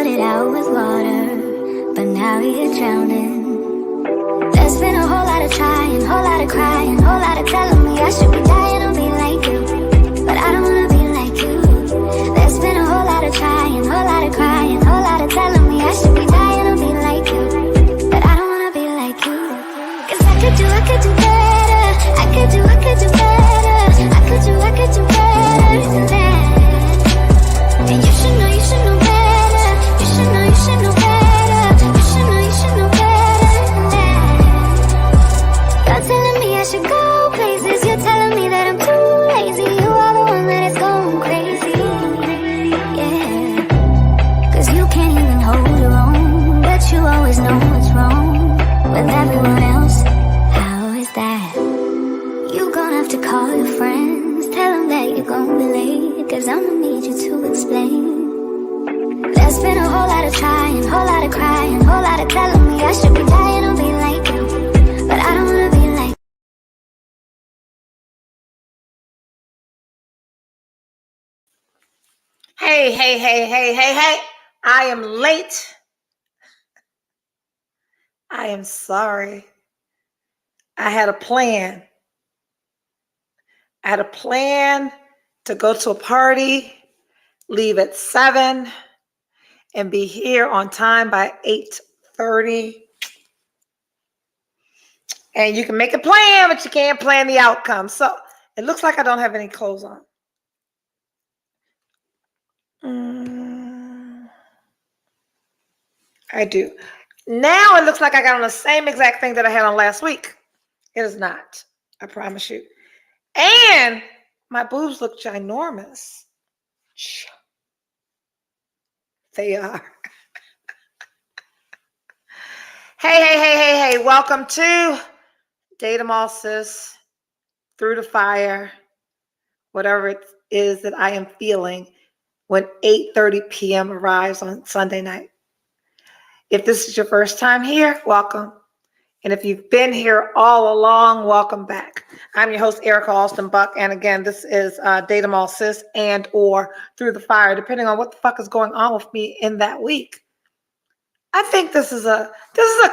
started out with water, but now we're drowning. There's been a whole lot of trying, whole lot of crying, whole lot of telling me I should be dying to be like you, but I don't wanna be like you. There's been a whole lot of trying, whole lot of crying, whole lot of telling me I should be dying to be like you, but I don't wanna be like you. Cause I could do better. I could do better. I could do better than that. And you should know better. You should know better. You should know better than that. You're telling me I should go places. You're telling me that I'm too lazy. You are the one that is going crazy. Yeah. Cause you can't even hold your own, but you always know what's wrong with everyone else. How is that? You gonna have to call your friends, tell them that you're gonna be late, cause I'ma need you to explain. There's been a whole lot of trying, whole lot of crying, whole lot of telling me I should be dying to be like you, but I don't wanna be like. Hey. I am late. I am sorry. I had a plan. To go to a party, leave at 7, and be here on time by 8:30. And you can make a plan, but you can't plan the outcome. So it looks like I don't have any clothes on. I do. Now it looks like I got on the same exact thing that I had on last week. It is not. I promise you. And my boobs look ginormous. They are. Hey. Welcome to Em ALL Sis, Through the Fire, whatever it is that I am feeling when 8:30 p.m. arrives on Sunday night. If this is your first time here, welcome. And if you've been here all along, welcome back. I'm your host, Erica Alston Buck. And again, this is Em ALL Sis and or Through the Fire, depending on what the fuck is going on with me in that week. I think this is a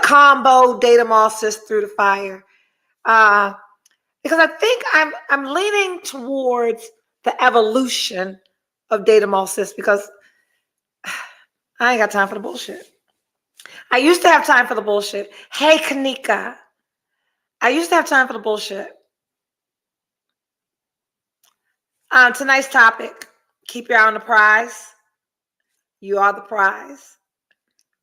combo Em ALL Sis Through the Fire. Because I think I'm leaning towards the evolution of Em ALL Sis, because I ain't got time for the bullshit. I used to have time for the bullshit. Hey, Kanika. I used to have time for the bullshit. Tonight's topic, keep your eye on the prize. You are the prize.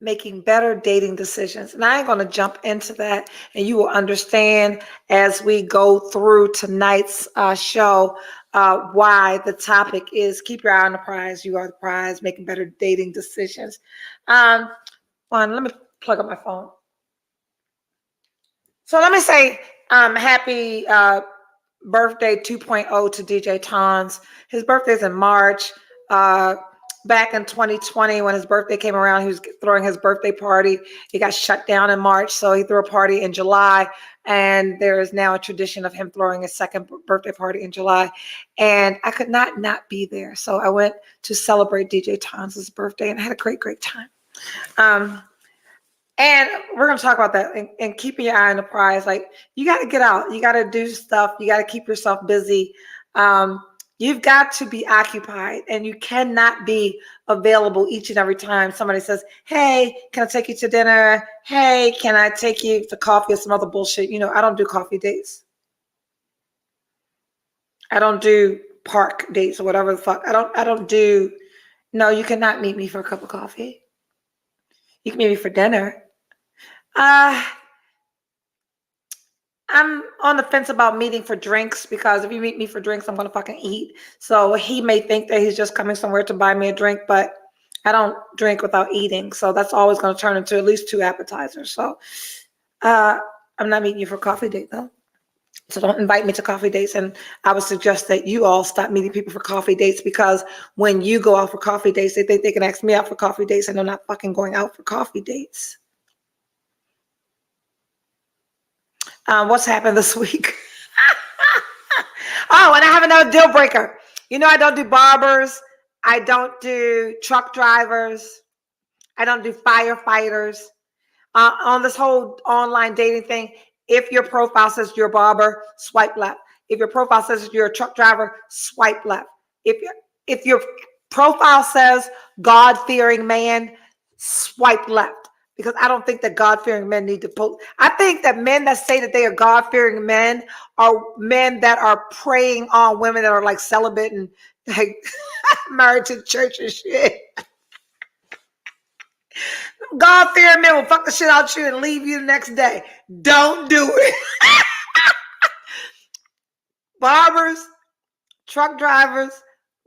Making better dating decisions. And I ain't going to jump into that. And you will understand as we go through tonight's show why the topic is keep your eye on the prize. You are the prize. Making better dating decisions. Let me plug up my phone. So let me say happy birthday 2.0 to DJ Tons. His birthday's in March. Back in 2020, when his birthday came around, he was throwing his birthday party. He got shut down in March, so he threw a party in July. And there is now a tradition of him throwing his second birthday party in July. And I could not be there. So I went to celebrate DJ Tons' birthday, and I had a great time. And we're going to talk about that and keeping your eye on the prize. Like, you got to get out. You got to do stuff. You got to keep yourself busy. You've got to be occupied, and you cannot be available each and every time somebody says, hey, can I take you to dinner? Hey, can I take you to coffee or some other bullshit? You know, I don't do coffee dates. I don't do park dates or whatever the fuck. No, you cannot meet me for a cup of coffee. You can meet me for dinner. I'm on the fence about meeting for drinks, because if you meet me for drinks, I'm going to fucking eat. So he may think that he's just coming somewhere to buy me a drink, but I don't drink without eating. So that's always going to turn into at least 2 appetizers. So I'm not meeting you for a coffee date, though. So don't invite me to coffee dates. And I would suggest that you all stop meeting people for coffee dates, because when you go out for coffee dates, they think they can ask me out for coffee dates, and they're not fucking going out for coffee dates. What's happened this week? Oh, and I have another deal breaker. You know, I don't do barbers. I don't do truck drivers. I don't do firefighters. On this whole online dating thing, if your profile says you're a barber, swipe left. If your profile says you're a truck driver, swipe left. If your profile says God-fearing man, swipe left. Because I don't think that God-fearing men need to post. I think that men that say that they are God-fearing men are men that are preying on women that are like celibate and like married to church and shit. God-fearing men will fuck the shit out you and leave you the next day. Don't do it. Barbers, truck drivers,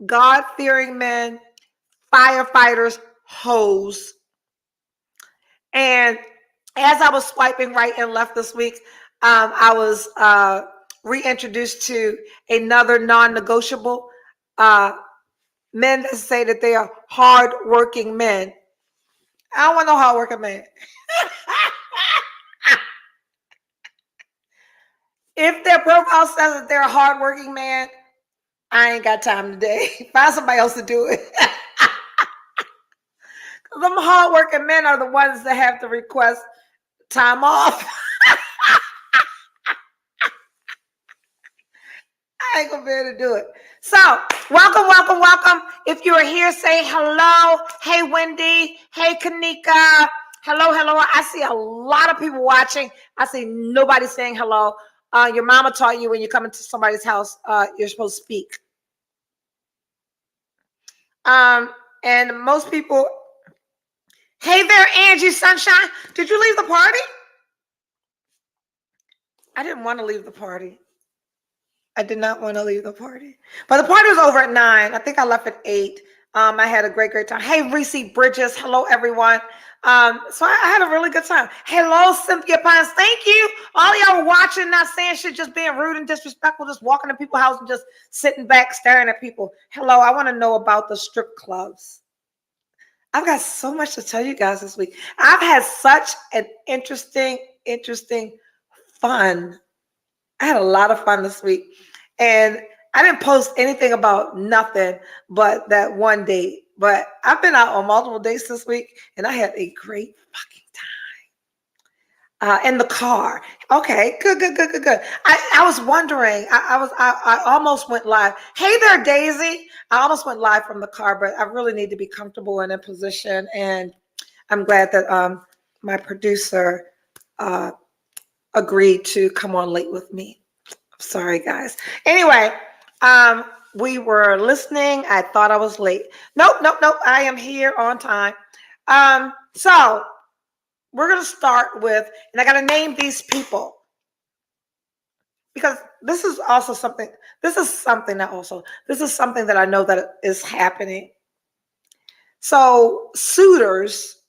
God-fearing men, firefighters, hoes. And as I was swiping right and left this week, I was reintroduced to another non-negotiable. Men that say that they are hard-working men. I don't want no hard-working man. If their profile says that they're a hardworking man, I ain't got time today. Find somebody else to do it. Them hardworking men are the ones that have to request time off. I ain't gonna be able to do it. So, welcome, welcome, welcome. If you're here, say hello. Hey, Wendy. Hey, Kanika. Hello, hello. I see a lot of people watching. I see nobody saying hello. Your mama taught you when you come into somebody's house, you're supposed to speak. And most people, hey there, Angie Sunshine. Did you leave the party? I didn't want to leave the party. I did not want to leave the party. But the party was over at 9. I think I left at 8. I had a great time. Hey, Reese Bridges. Hello, everyone. So I had a really good time. Hello, Cynthia Pines. Thank you. All y'all watching, not saying shit, just being rude and disrespectful, just walking to people's house and just sitting back, staring at people. Hello, I want to know about the strip clubs. I've got so much to tell you guys this week. I've had such an interesting fun. I had a lot of fun this week. And I didn't post anything about nothing but that one date. But I've been out on multiple dates this week, and I had a great fucking time. In the car. Okay, good. I was wondering. I almost went live. Hey there, Daisy. I almost went live from the car, but I really need to be comfortable and in position. And I'm glad that my producer agreed to come on late with me. Sorry, guys. Anyway, we were listening. I thought I was late. Nope. I am here on time. So we're going to start with, and I got to name these people because this is something that I know that is happening. So suitors,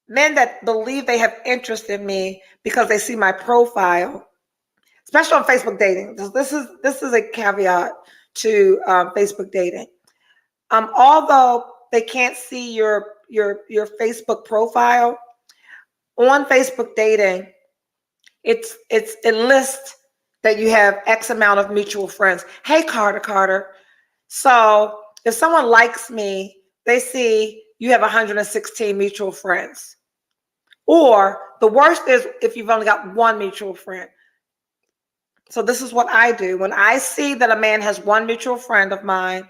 men that believe they have interest in me because they see my profile, especially on Facebook dating. This is a caveat to Facebook dating. Although they can't see your Facebook profile on Facebook dating, it lists that you have X amount of mutual friends. Hey, Carter. So if someone likes me, they see you have 116 mutual friends. Or the worst is if you've only got one mutual friend. So this is what I do. When I see that a man has one mutual friend of mine,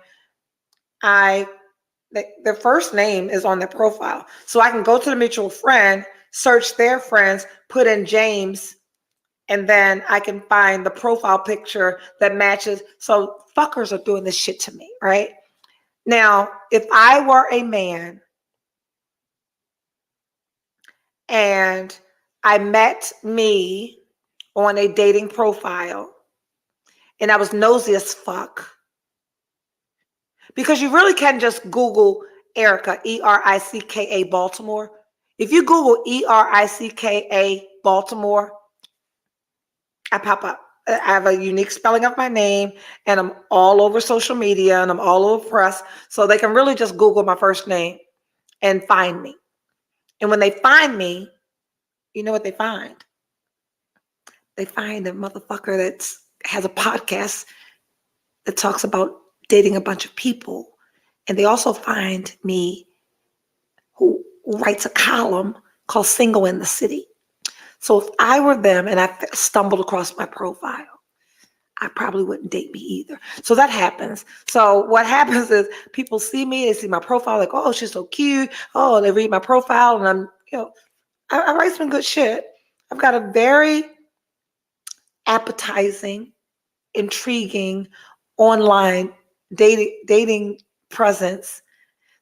their first name is on their profile. So I can go to the mutual friend, search their friends, put in James, and then I can find the profile picture that matches. So fuckers are doing this shit to me, right? Now, if I were a man and I met me on a dating profile and I was nosy as fuck, because you really can just Google Erica, Ericka Baltimore. If you Google Ericka Baltimore, I pop up. I have a unique spelling of my name, and I'm all over social media, and I'm all over press, so they can really just Google my first name and find me. And when they find me, you know what they find? They find a motherfucker that has a podcast that talks about dating a bunch of people. And they also find me who writes a column called Single in the City. So if I were them and I stumbled across my profile, I probably wouldn't date me either. So that happens. So what happens is people see me, they see my profile, like, oh, she's so cute. Oh, they read my profile, and I'm, I write some good shit. I've got a very appetizing, intriguing online dating presence.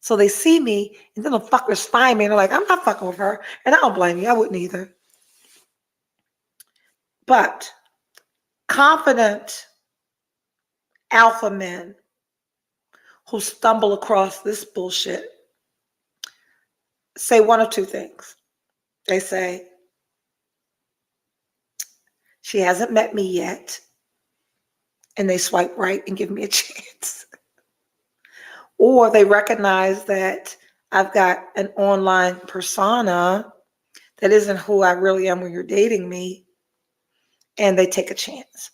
So they see me, and then the fuckers find me, and they're like, I'm not fucking with her. And I don't blame you. I wouldn't either. But confident alpha men who stumble across this bullshit say one of two things. They say, she hasn't met me yet, and they swipe right and give me a chance. Or they recognize that I've got an online persona that isn't who I really am when you're dating me, and they take a chance.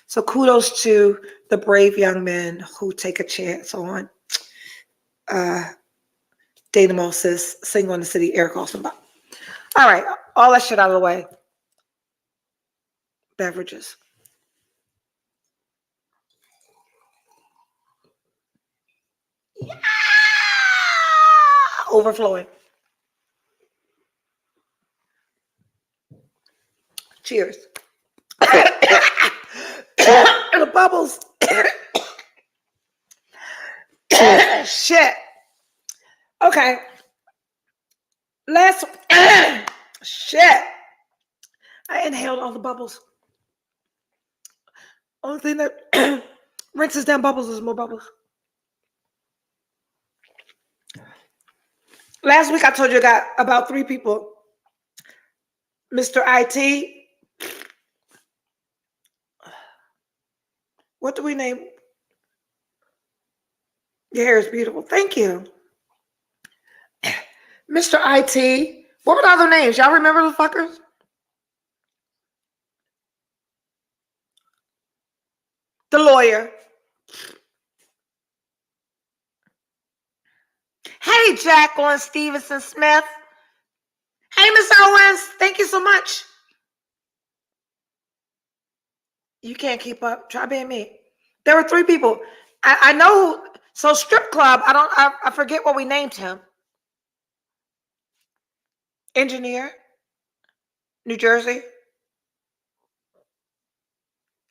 So kudos to the brave young men who take a chance on Date Em All Sis, Single in the City, Eric Alstonbaugh. All right, all that shit out of the way. Beverages. Yeah! Overflowing. Cheers. The bubbles. Shit. Okay. Last. Shit. I inhaled all the bubbles. Only thing that rinses down bubbles is more bubbles. Last week I told you I got about 3 people. Mr. IT. What do we name? Your hair is beautiful. Thank you. Mr. IT. What were the other names? Y'all remember the fuckers? The lawyer. Hey, Jacqueline Stevenson Smith. Hey, Miss Owens. Thank you so much. You can't keep up. Try being me. There were 3 people. I know. So strip club. I forget what we named him. Engineer. New Jersey.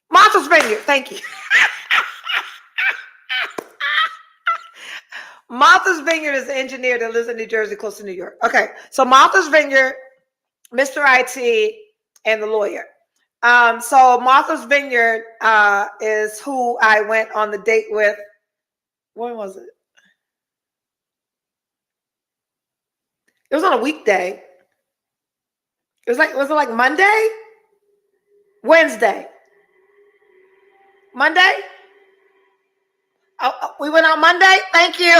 Martha's Vineyard. Thank you. Martha's Vineyard is an engineer that lives in New Jersey, close to New York. Okay. So Martha's Vineyard, Mr. IT, and the lawyer. So Martha's Vineyard is who I went on the date with. When was it? It was on a weekday. Was it like Monday? Wednesday? Monday? Oh, we went on Monday? Thank you.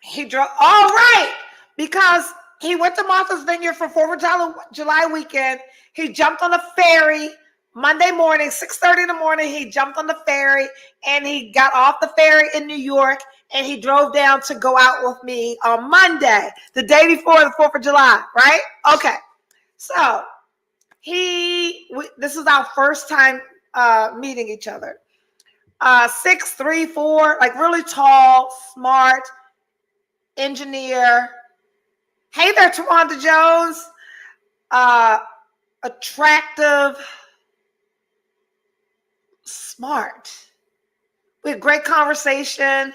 He drove. All right. Because he went to Martha's Vineyard for 4th of July weekend. He jumped on a ferry Monday morning, 6:30 in the morning. He jumped on the ferry and he got off the ferry in New York and he drove down to go out with me on Monday, the day before the 4th of July, right? Okay. So this is our first time meeting each other. 6'3", 4", like really tall, smart, engineer. Hey there, Tawanda Jones. Attractive, smart. We had great conversation.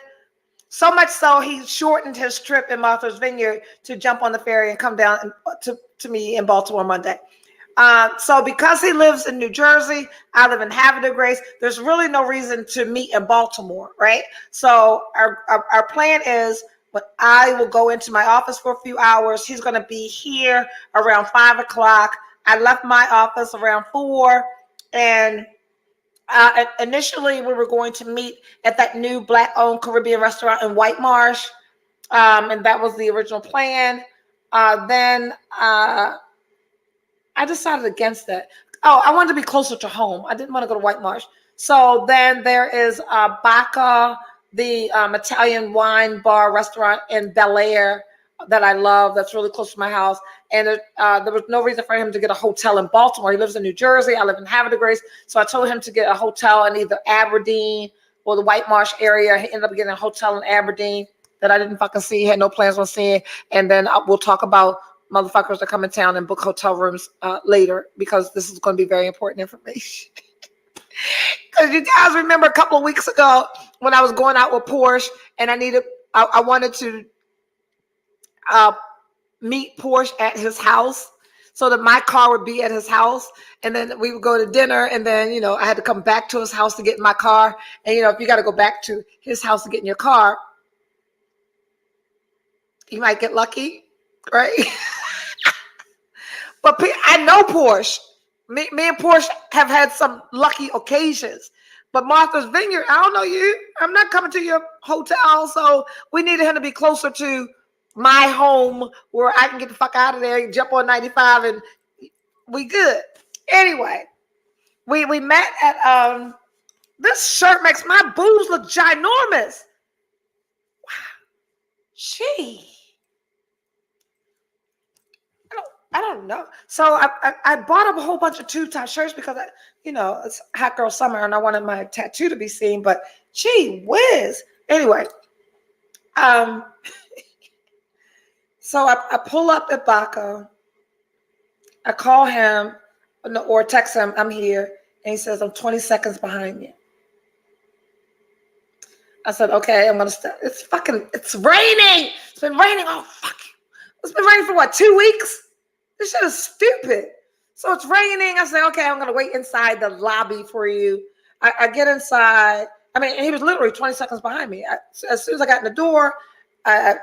So much so, he shortened his trip in Martha's Vineyard to jump on the ferry and come down to me in Baltimore Monday. So because he lives in New Jersey, I live in Havre de Grace, there's really no reason to meet in Baltimore, right? So our plan is, but I will go into my office for a few hours. He's going to be here around 5 o'clock. I left my office around 4, and initially we were going to meet at that new Black-owned Caribbean restaurant in White Marsh, and that was the original plan. Then I decided against that. Oh, I wanted to be closer to home. I didn't want to go to White Marsh. So then there is Baca, the Italian wine bar restaurant in Bel Air that I love. That's really close to my house. And there was no reason for him to get a hotel in Baltimore. He lives in New Jersey. I live in Havertide Grace. So I told him to get a hotel in either Aberdeen or the White Marsh area. He ended up getting a hotel in Aberdeen that I didn't fucking see. He had no plans on seeing. And then we'll talk about motherfuckers that come in town and book hotel rooms later, because this is going to be very important information. Because you guys remember a couple of weeks ago when I was going out with Porsche and I wanted to meet Porsche at his house so that my car would be at his house, and then we would go to dinner, and then I had to come back to his house to get in my car. And if you got to go back to his house to get in your car, you might get lucky, right? But I know Porsche. Me and Porsche have had some lucky occasions. But Martha's Vineyard, I don't know you. I'm not coming to your hotel, so we needed him to be closer to my home where I can get the fuck out of there, jump on 95, and we good. Anyway, we met at this shirt makes my boobs look ginormous. Wow. Gee. I don't know. So I bought up a whole bunch of tube-top shirts because it's hot girl summer and I wanted my tattoo to be seen. But gee whiz. Anyway, so I pull up at Baca. I call him or text him, I'm here, and he says, I'm 20 seconds behind you. I said, okay, I'm gonna stop. It's raining. It's been raining. Oh fuck. It's been raining for what, 2 weeks? This shit is stupid. So it's raining. I said, okay, I'm going to wait inside the lobby for you. I get inside. I mean, he was literally 20 seconds behind me. As soon as I got in the door, I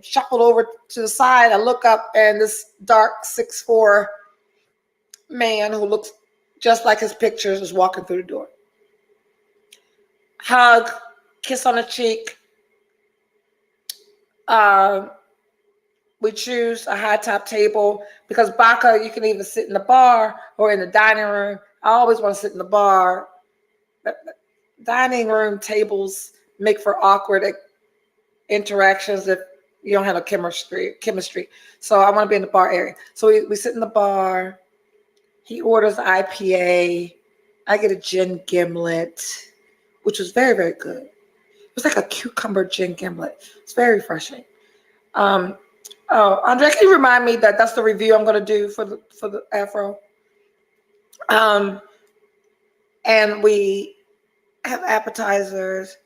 shuffled over to the side. I look up, and this dark 6'4" man who looks just like his pictures is walking through the door. Hug, kiss on the cheek. We choose a high top table because Baca, you can either sit in the bar or in the dining room. I always want to sit in the bar. Dining room tables make for awkward interactions if you don't have a chemistry. So I want to be in the bar area. So we sit in the bar. He orders IPA. I get a gin gimlet, which was very, very good. It was like a cucumber gin gimlet. It's very refreshing. Andre, can you remind me that that's the review I'm going to do for the Afro? And we have appetizers.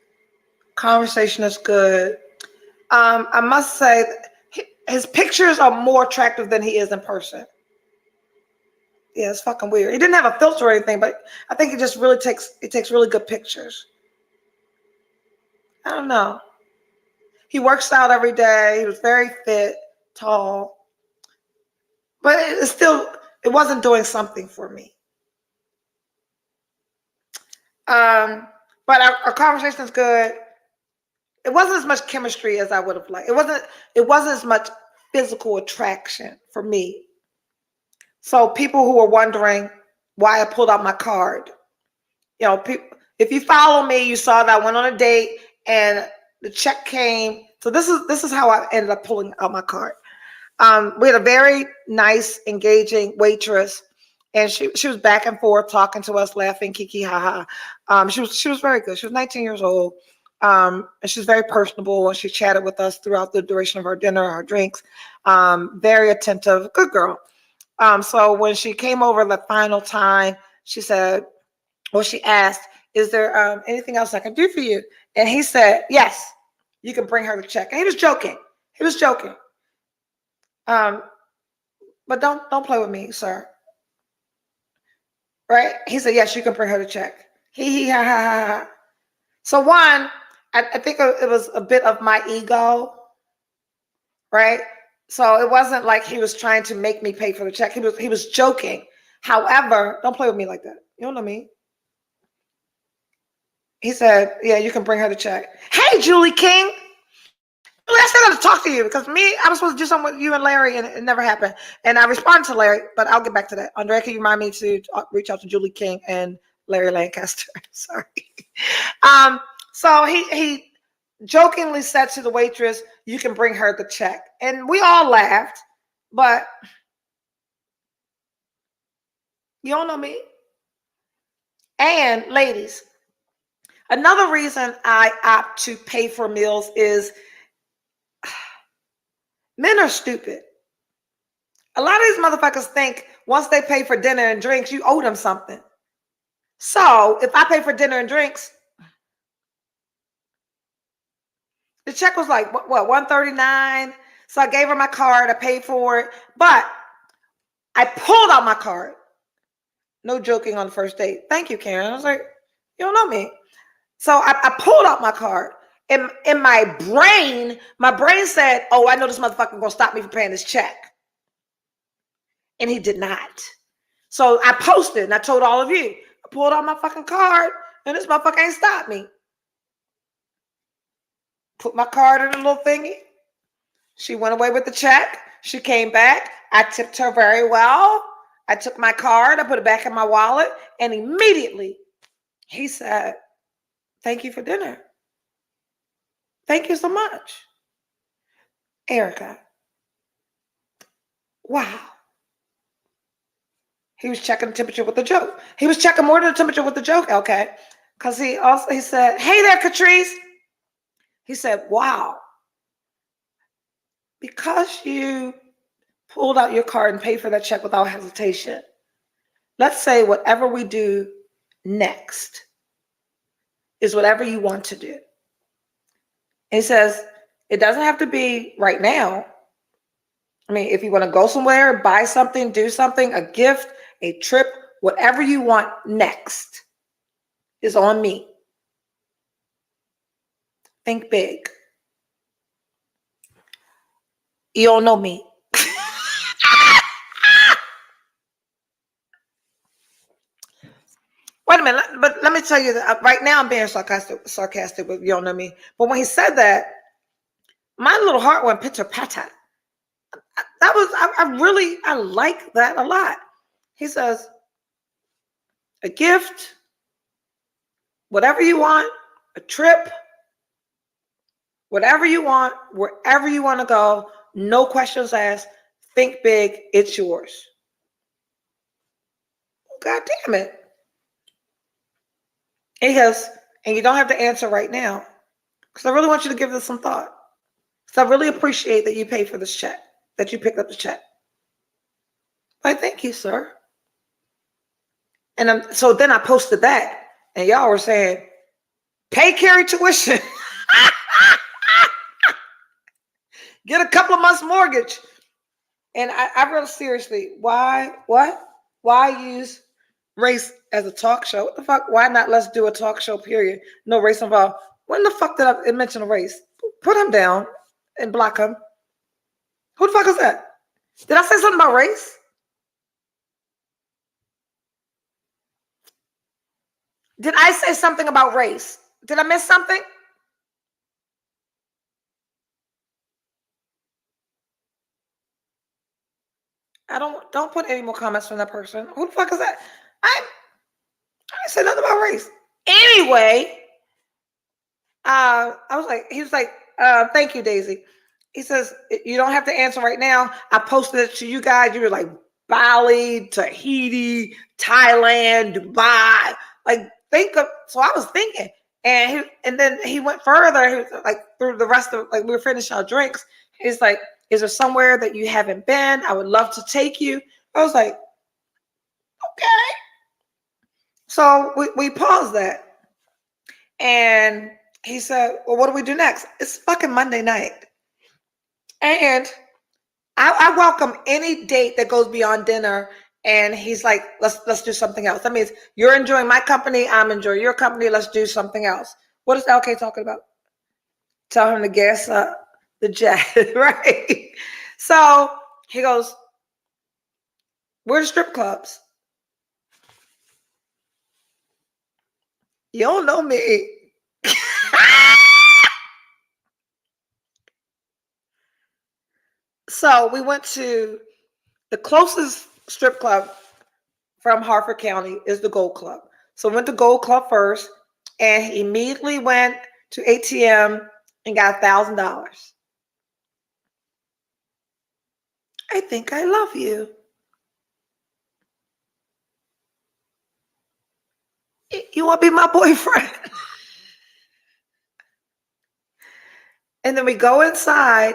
Conversation is good. I must say, his pictures are more attractive than he is in person. Yeah, it's fucking weird. He didn't have a filter or anything, but I think it just really takes really good pictures. I don't know. He works out every day. He was very fit, tall, but it wasn't doing something for me. But our conversation is good. It wasn't as much chemistry as I would have liked. It wasn't as much physical attraction for me. So people who were wondering why I pulled out my card, if you follow me, you saw that I went on a date and the check came. So this is how I ended up pulling out my card. We had a very nice, engaging waitress, and she was back and forth talking to us, laughing, kiki, ha ha. She was very good. She was 19 years old, and she was very personable, and she chatted with us throughout the duration of our dinner, our drinks. Very attentive, good girl. So when she came over the final time, she asked, "Is there anything else I can do for you?" And he said, "Yes, you can bring her the check." And he was joking. But don't play with me, sir. Right? He said, "Yes, you can bring her the check." He ha ha ha ha. So one, I think it was a bit of my ego, right? So it wasn't like he was trying to make me pay for the check. He was joking. However, don't play with me like that. You don't know me. He said, "Yeah, you can bring her the check." Hey, Julie King. I still got to talk to you because I was supposed to do something with you and Larry, and it never happened. And I responded to Larry, but I'll get back to that. Andre, can you remind me to reach out to Julie King and Larry Lancaster. Sorry. So he jokingly said to the waitress, "You can bring her the check," and we all laughed. But you don't know me. And ladies, another reason I opt to pay for meals is men are stupid. A lot of these motherfuckers think once they pay for dinner and drinks, you owe them something. So if I pay for dinner and drinks, the check was like, what, $139? So I gave her my card, I paid for it, but I pulled out my card. No joking on the first date. Thank you, Karen. I was like, you don't know me. So I pulled out my card. In my brain said, oh, I know this motherfucker gonna stop me from paying this check. And he did not. So I posted and I told all of you, I pulled out my fucking card and this motherfucker ain't stopped me. Put my card in a little thingy. She went away with the check. She came back. I tipped her very well. I took my card. I put it back in my wallet. And immediately he said, thank you for dinner. Thank you so much. Erica. Wow. He was checking the temperature with the joke. He was checking more than the temperature with the joke, okay? Because he said, hey there, Catrice. He said, wow. Because you pulled out your card and paid for that check without hesitation, let's say whatever we do next is whatever you want to do. And he says, it doesn't have to be right now. I mean, if you want to go somewhere, buy something, do something, a gift, a trip, whatever you want next is on me. Think big. You don't know me. Wait a minute, but let me tell you that right now I'm being sarcastic, but you don't know me. But when he said that, my little heart went pitter patter. That was, I like that a lot. He says, a gift, whatever you want, a trip, whatever you want, wherever you want to go, no questions asked, think big, it's yours. God damn it. He goes, and you don't have to answer right now, because I really want you to give this some thought. So I really appreciate that you paid for this check, that you picked up the check. Why, thank you, sir. And so then I posted that, and y'all were saying, pay Carrie tuition. Get a couple of months mortgage. And I wrote seriously, why use race as a talk show? What the fuck? Why not let's do a talk show, period? No race involved. When the fuck did I mention a race? Put him down and block him. Who the fuck is that? Did I say something about race? Did I say something about race? Did I miss something? Don't put any more comments from that person. Who the fuck is that? I didn't say nothing about race. Anyway, he was like, thank you, Daisy. He says, you don't have to answer right now. I posted it to you guys. You were like Bali, Tahiti, Thailand, Dubai. Like, so I was thinking. And then he went further. He was like, through the rest of, like, we were finishing our drinks. He's like, is there somewhere that you haven't been? I would love to take you. I was like, okay. So we paused that. And he said, well, what do we do next? It's fucking Monday night. And I welcome any date that goes beyond dinner. And he's like, let's do something else. That means you're enjoying my company. I'm enjoying your company. Let's do something else. What is LK talking about? Tell him to gas up the jet, right? So he goes, where's strip clubs? You don't know me. So we went to the closest strip club from Harford County is the Gold Club. So went to Gold Club first, and he immediately went to ATM and got $1,000. I think I love you. You want to be my boyfriend? And then we go inside,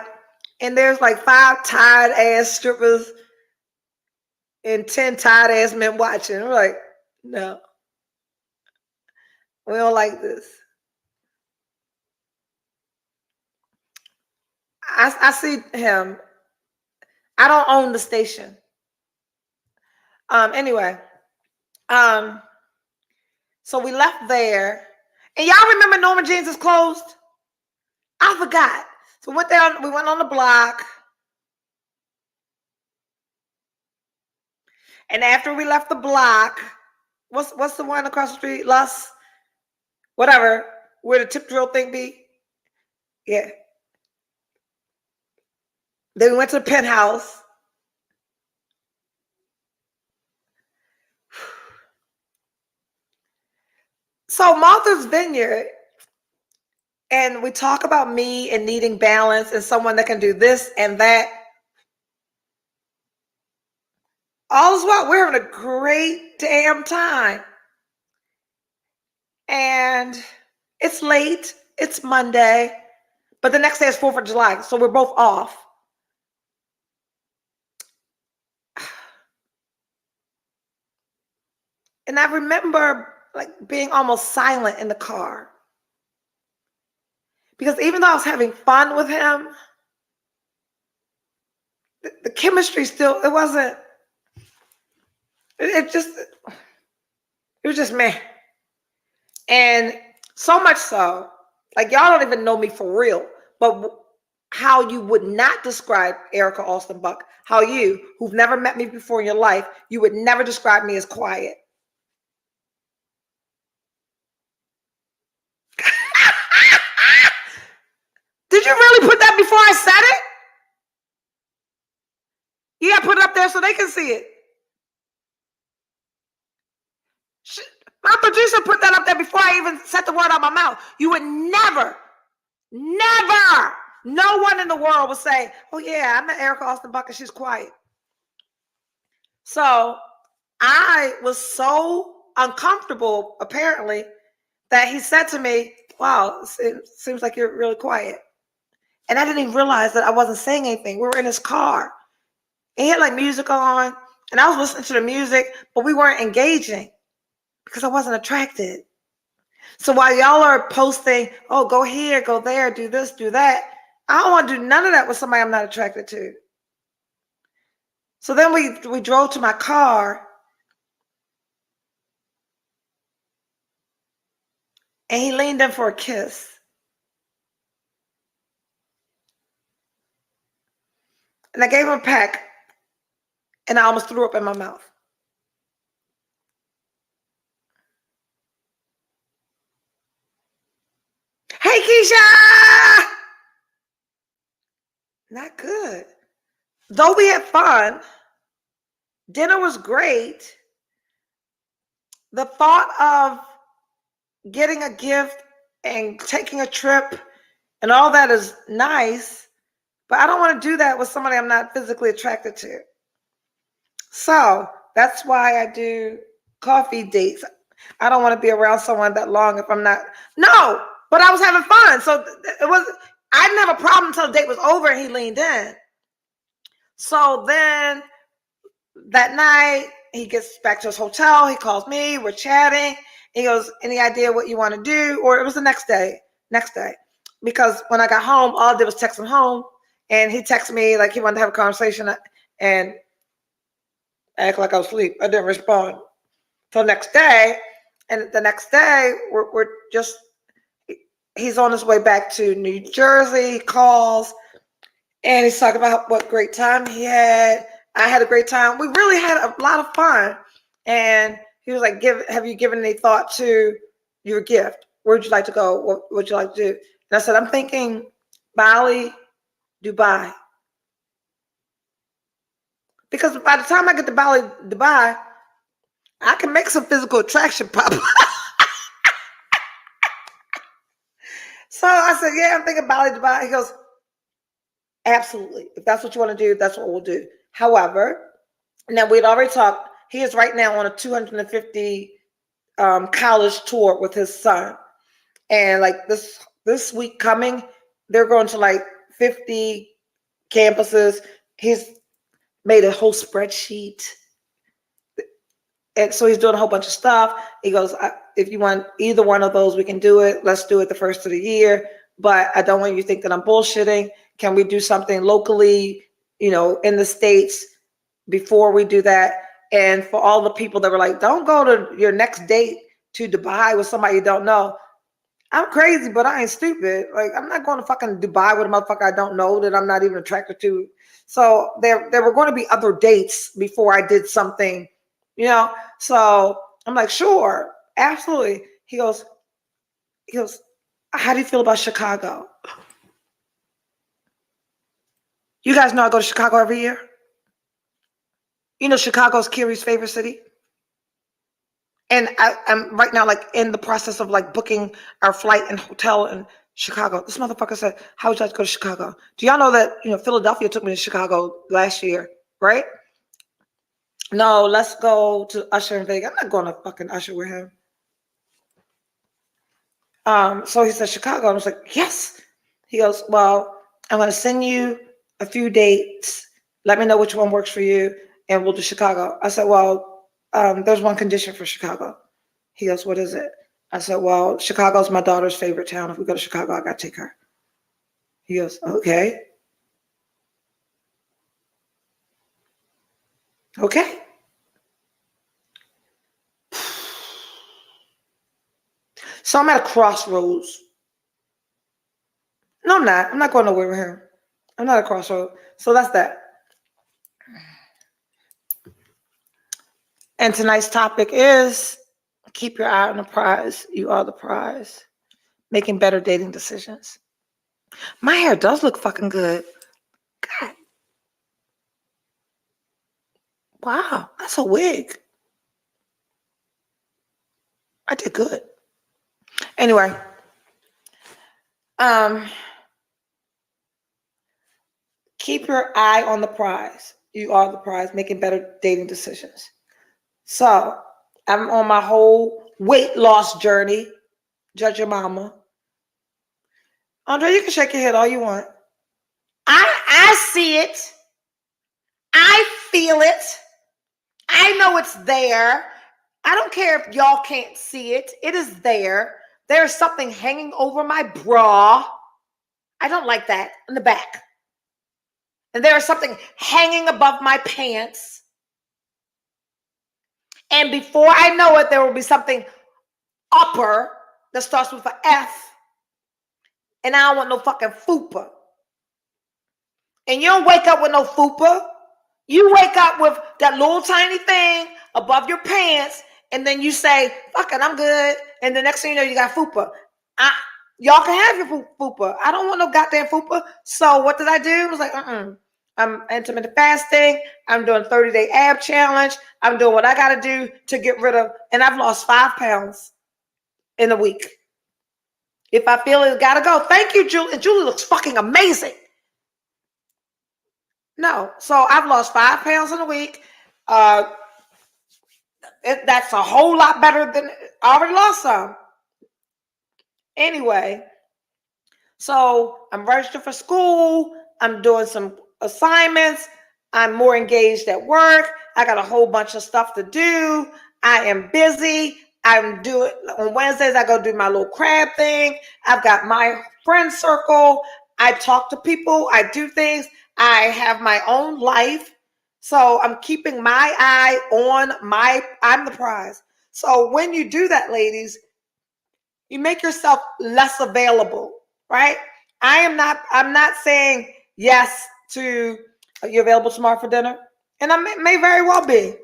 and there's like 5 tired ass strippers and 10 tired ass men watching. We're like, no, we don't like this. I see him. I don't own the station. Anyway, so we left there, and y'all remember Norma Jeans is closed? I forgot. So we went on the block, and after we left the block, what's the one across the street? Whatever, where the tip drill thing be? Yeah. Then we went to the Penthouse. So Martha's Vineyard, and we talk about me and needing balance and someone that can do this and that. All is well. We're having a great damn time. And it's late. It's Monday. But the next day is 4th of July. So we're both off. And I remember like being almost silent in the car. Because even though I was having fun with him, the chemistry still, it wasn't, it was just meh. And so much so, like y'all don't even know me for real, but how you would not describe Erica Alston Buck, how you, who've never met me before in your life, you would never describe me as quiet. Did you really put that before I said it? Yeah, put it up there so they can see it. My producer put that up there before I even said the word out my mouth. You would never, no one in the world would say, oh yeah, I met Erica Alston Buck and she's quiet. So I was so uncomfortable, apparently, that he said to me, wow, it seems like you're really quiet. And I didn't even realize that I wasn't saying anything. We were in his car. And he had like music on, and I was listening to the music, but we weren't engaging because I wasn't attracted. So while y'all are posting, oh, go here, go there, do this, do that, I don't want to do none of that with somebody I'm not attracted to. So then we drove to my car, and he leaned in for a kiss. And I gave him a peck, and I almost threw up in my mouth. Hey, Keisha! Not good. Though we had fun, dinner was great. The thought of getting a gift and taking a trip and all that is nice, but I don't want to do that with somebody I'm not physically attracted to. So that's why I do coffee dates. I don't want to be around someone that long if I'm not. No, but I was having fun. So it was, I didn't have a problem until the date was over and he leaned in. So then that night, he gets back to his hotel. He calls me. We're chatting. He goes, any idea what you want to do? Or it was the next day. Because when I got home, all I did was text him home. And he texted me like he wanted to have a conversation and act like I was asleep. I didn't respond till next day. And the next day, we're just, he's on his way back to New Jersey. He calls and he's talking about what great time he had. I had a great time. We really had a lot of fun. And he was like, have you given any thought to your gift? Where'd you like to go? What would you like to do? And I said, I'm thinking Bali, Dubai. Because by the time I get to Bali, Dubai, I can make some physical attraction pop. So I said, yeah, I'm thinking Bali, Dubai. He goes, absolutely. If that's what you want to do, that's what we'll do. However, now we'd already talked. He is right now on a 250 college tour with his son. And like this week coming, they're going to like 50 campuses. He's made a whole spreadsheet. And so he's doing a whole bunch of stuff. He goes, if you want either one of those, we can do it. Let's do it the first of the year. But I don't want you to think that I'm bullshitting. Can we do something locally, in the States before we do that? And for all the people that were like, don't go to your next date to Dubai with somebody you don't know. I'm crazy, but I ain't stupid. Like, I'm not going to fucking Dubai with a motherfucker I don't know that I'm not even attracted to. So there were going to be other dates before I did something, So I'm like, sure, absolutely. He goes, how do you feel about Chicago? You guys know I go to Chicago every year. Chicago's Kiri's favorite city. And I'm right now like in the process of like booking our flight and hotel in Chicago. This motherfucker said, how would you like to go to Chicago? Do y'all know that, Philadelphia took me to Chicago last year, right? No, let's go to Usher in Vegas. I'm not going to fucking Usher with him. So he said, Chicago. I was like, yes. He goes, well, I'm going to send you a few dates. Let me know which one works for you, and we'll do Chicago. I said, well, there's one condition for Chicago. He goes, what is it? I said, well, Chicago's my daughter's favorite town. If we go to Chicago, I got to take her. He goes, okay. Okay. So I'm at a crossroads. No, I'm not. I'm not going nowhere with him. I'm not at a crossroads. So that's that. And tonight's topic is keep your eye on the prize. You are the prize. Making better dating decisions. My hair does look fucking good. God. Wow, that's a wig. I did good. Anyway. Keep your eye on the prize. You are the prize. Making better dating decisions. So I'm on my whole weight loss journey. Judge your mama. Andre, you can shake your head all you want. I see it. I feel it. I know it's there. I don't care if y'all can't see it. It is there. There's something hanging over my bra. I don't like that in the back. And there is something hanging above my pants. And before I know it, there will be something upper that starts with an F. And I don't want no fucking fupa. And you don't wake up with no fupa. You wake up with that little tiny thing above your pants, and then you say, fuck it, I'm good. And the next thing you know, you got fupa. Y'all can have your fupa. I don't want no goddamn fupa. So what did I do? I was like, I'm intermittent fasting. I'm doing 30-day ab challenge. I'm doing what I got to do to get rid of, and I've lost 5 pounds in a week. If I feel it, gotta go. Thank you, Julie. Julie looks fucking amazing. No, so I've lost 5 pounds in a week. That's a whole lot better than I already lost some. Anyway, so I'm registered for school. I'm doing some assignments. I'm more engaged at work. I got a whole bunch of stuff to do. I am busy. I'm doing on Wednesdays. I go do my little crab thing. I've got my friend circle. I talk to people. I do things. I have my own life. So I'm keeping my eye on I'm the prize. So when you do that, ladies, you make yourself less available, right? I'm not saying yes to, are you available tomorrow for dinner? And I may very well be.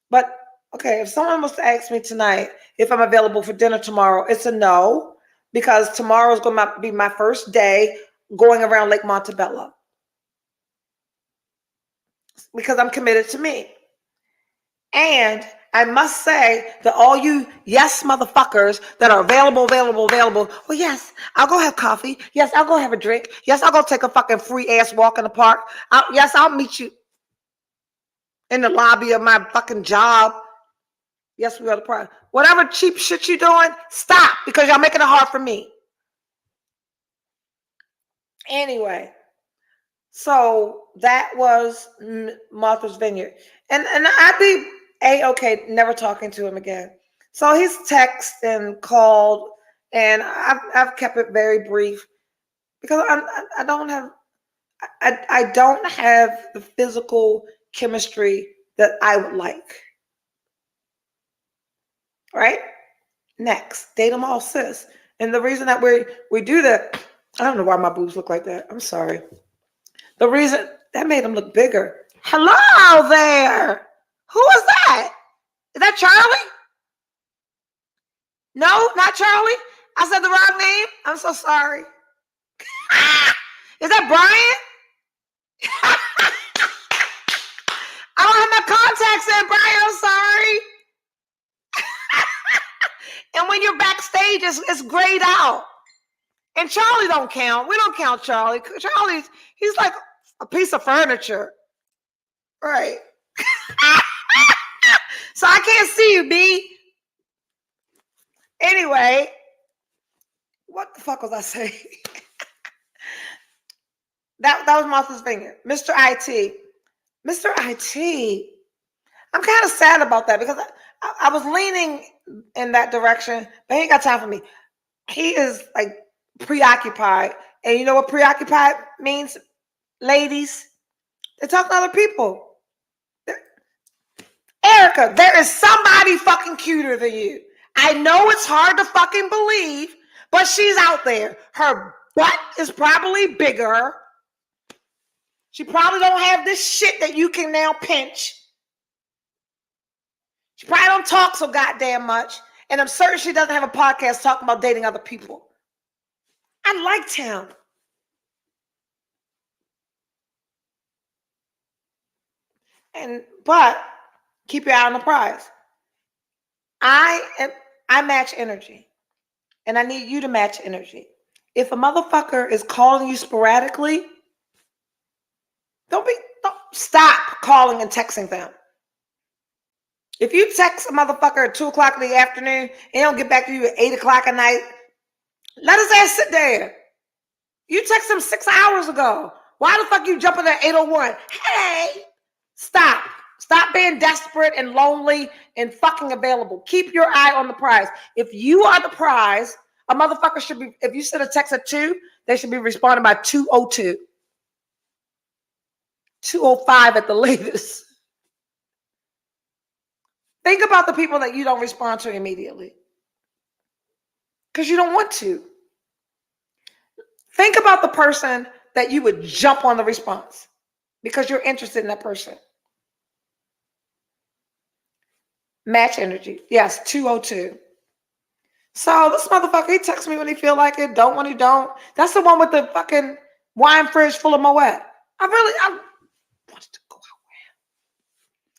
But okay, if someone was to ask me tonight if I'm available for dinner tomorrow, it's a no, because tomorrow is going to be my first day going around Lake Montebello. Because I'm committed to me. And I must say that all you yes motherfuckers that are available. Well, yes, I'll go have coffee. Yes, I'll go have a drink. Yes, I'll go take a fucking free ass walk in the park. Yes, I'll meet you in the lobby of my fucking job. Yes, we are the prize. Whatever cheap shit you doing, stop, because y'all making it hard for me. Anyway, so that was Martha's Vineyard. And I'd be A-okay, never talking to him again. So he's texted and called, and I've kept it very brief because I don't have the physical chemistry that I would like. Right? Next, date them all, sis. And the reason that we do that, I don't know why my boobs look like that. I'm sorry. The reason that made them look bigger. Hello there. Who is that? Is that Charlie? No, not Charlie. I said the wrong name. I'm so sorry. Is that Brian? I don't have my contacts in, Brian. I'm sorry. And when you're backstage, it's grayed out. And Charlie don't count. We don't count Charlie. He's like a piece of furniture. Right. So I can't see you, B. Anyway, what the fuck was I saying? that was Martha's Vineyard. Mr. IT. Mr. IT. I'm kind of sad about that because I was leaning in that direction, but he ain't got time for me. He is like preoccupied. And you know what preoccupied means, ladies? They're talking to other people. Erica, there is somebody fucking cuter than you. I know it's hard to fucking believe, but she's out there. Her butt is probably bigger. She probably don't have this shit that you can now pinch. She probably don't talk so goddamn much. And I'm certain she doesn't have a podcast talking about dating other people. I liked him. But keep your eye on the prize. I match energy. And I need you to match energy. If a motherfucker is calling you sporadically, don't stop calling and texting them. If you text a motherfucker at 2 o'clock in the afternoon and he don't get back to you at 8 o'clock at night, let his ass sit there. You text him 6 hours ago. Why the fuck you jumping at 8:01? Hey, stop. Stop being desperate and lonely and fucking available. Keep your eye on the prize. If you are the prize, a motherfucker should be, if you send a text at 2, they should be responding by 2:02. 2:05 at the latest. Think about the people that you don't respond to immediately. Because you don't want to. Think about the person that you would jump on the response because you're interested in that person. Match energy. Yes, 2:02. So this motherfucker, he texts me when he feel like it, don't when he don't. That's the one with the fucking wine fridge full of Moet. I wanted to go out with him.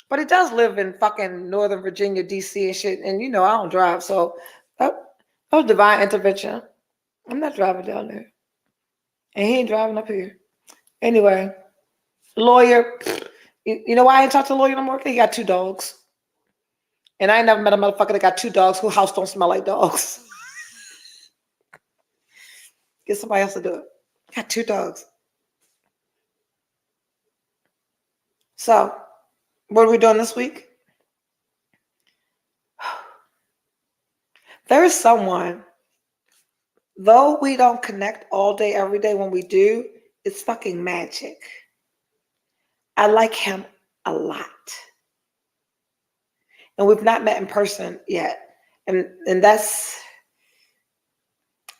But he does live in fucking Northern Virginia, DC and shit. And you know, I don't drive. So that was divine intervention. I'm not driving down there. And he ain't driving up here. Anyway, lawyer. You know why I ain't talked to a lawyer no more? He got 2 dogs. And I ain't never met a motherfucker that got 2 dogs whose house don't smell like dogs. Get somebody else to do it. Got 2 dogs. So, what are we doing this week? There is someone, though we don't connect all day, every day, when we do, it's fucking magic. I like him a lot. And we've not met in person yet. And that's,